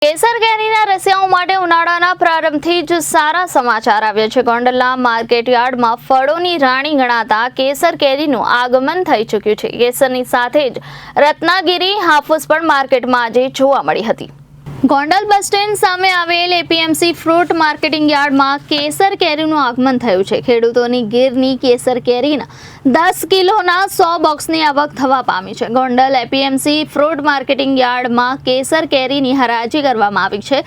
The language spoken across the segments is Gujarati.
કેસર કેરીના રસિયાઓ માટે ઉનાળાના પ્રારંભથી જ સારા સમાચાર આવ્યા છે। ગોંડલના માર્કેટ યાર્ડમાં ફળોની રાણી ગણાતા કેસર કેરીનું આગમન થઈ ચૂક્યું છે। કેસરની સાથે જ રત્નાગીરી હાફૂસ પણ માર્કેટમાં આજે જોવા મળી હતી। ગોંડલ બસ સ્ટેન્ડ સામે આવેલ એપીએમસી ફ્રૂટ માર્કેટિંગ યાર્ડમાં કેસર કેરીનું આગમન થયું છે। ખેડૂતોની ગીરની કેસર કેરીના 10 કિલોના 100 બોક્સની આવક થવા પામી છે। ગોંડલ એપીએમસી ફ્રૂટ માર્કેટિંગ યાર્ડમાં કેસર કેરીની હરાજી કરવામાં આવી છે,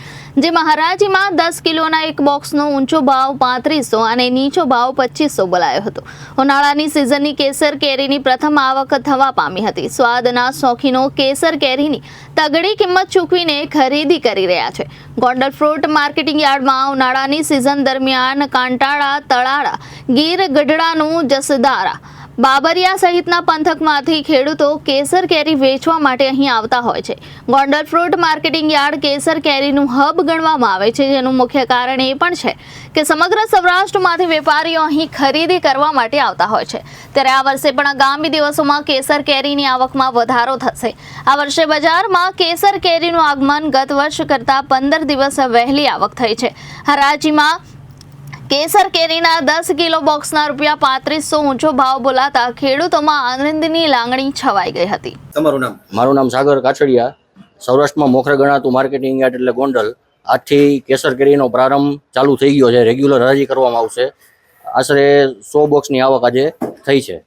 જેમાં હરાજીમાં 10 કિલોના એક બોક્સનો ઊંચો ભાવ 3500 અને નીચો ભાવ 2500 બોલાયો હતો। ઉનાળાની સિઝનની કેસર કેરીની પ્રથમ આવક થવા પામી હતી। સ્વાદના શોખીનો કેસર કેરીની તગડી કિંમત ચૂકવીને ખરીદી કરી રહ્યા છે। ગોંડલ ફ્રૂટ માર્કેટિંગ યાર્ડમાં ઉનાળાની સિઝન દરમિયાન કાંટાળા, તળાળા, ગીર ગઢડાનું જસદારા, બાબરિયા સહિતના પંથકમાંથી ખેડૂતો કેસર કેરી વેચવા માટે અહીં આવતા હોય છે। ગોંડલ ફ્રૂટ માર્કેટિંગ યાર્ડ કેસર કેરીનું હબ ગણવામાં આવે છે, જેનું મુખ્ય કારણ એ પણ છે કે સમગ્ર સૌરાષ્ટ્રમાંથી વેપારીઓ અહીં ખરીદી કરવા માટે આવતા હોય છે। ત્યારે આ વર્ષે પણ આગામી દિવસોમાં કેસર કેરીની આવકમાં વધારો થશે। આ વર્ષે બજારમાં કેસર કેરીનું આગમન ગત વર્ષ કરતાં 15 દિવસ વહેલી આવક થઈ છે। હરાજીમાં કેસર કેરીના 10 કિલો બોક્સના ₹3500 ઊંચો ભાવ બોલાતા ખેડૂતોમાં આનંદની લાગણી છવાઈ ગઈ હતી। તમારું નામ? મારું નામ સાગર કાછડિયા। સૌરાષ્ટ્રમાં મોખરે ગણાતું માર્કેટિંગ યાર્ડ એટલે ગોંડલ, આજથી કેસર કેરીનો પ્રારંભ ચાલુ થઈ ગયો છે। રેગ્યુલર હરાજી કરવામાં આવશે। આશરે 100 બોક્સની આવક આજે થઈ છે।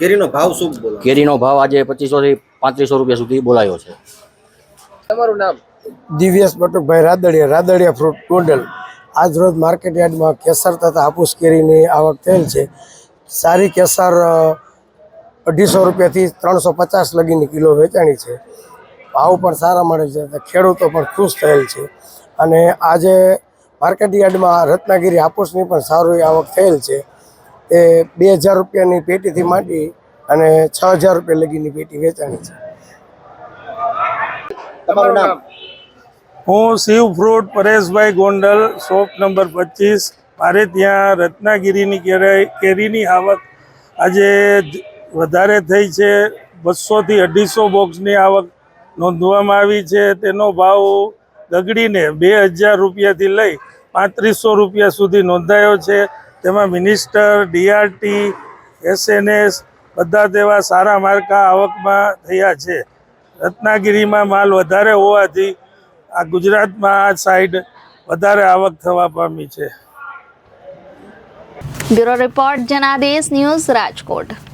કેરીનો ભાવ શું બોલો? કેરીનો ભાવ આજે 2500 થી 3500 રૂપિયા સુધી બોલાયો છે। તમારું નામ? દિવ્યેશ બટુકભાઈ રાદડિયા ફ્રૂટ ગોંડલ। આજ રોજ માર્કેટ યાર્ડમાં કેસર તથા હાફૂસ કેરીની આવક થયેલ છે। સારી કેસર 250 રૂપિયાથી 350 લગીની કિલો વેચાણી છે। ભાવ પણ સારા મળે છે, ખેડૂતો પણ ખુશ થયેલ છે। અને આજે માર્કેટ યાર્ડમાં રત્નાગીરી હાફૂસની પણ સારી આવક થયેલ છે। એ 2000 રૂપિયાની પેટીથી માંડી અને 6000 રૂપિયા લગીની પેટી વેચાણી છે। તમારું નામ? હું શિવ ફ્રૂટ પરેશભાઈ ગોંડલ, શોપ નંબર 25। મારે ત્યાં રત્નાગીરીની કેરીની આવક આજે વધારે થઈ છે। 200 થી 250 બોક્સની આવક નોંધવામાં આવી છે। તેનો ભાવ દગડીને 2000 રૂપિયાથી લઈ 3500 રૂપિયા સુધી નોંધાયો છે। તેમાં મિનિસ્ટર, ડીઆરટી, એસએનએસ બધા તેવા સારા માર્કા આવકમાં થયા છે। રત્નાગીરીમાં માલ વધારે હોવાથી આ ગુજરાતમાં આ સાઈડ વધારે આવક થવા પામી છે। Bureau report Janadesh news, Rajkot.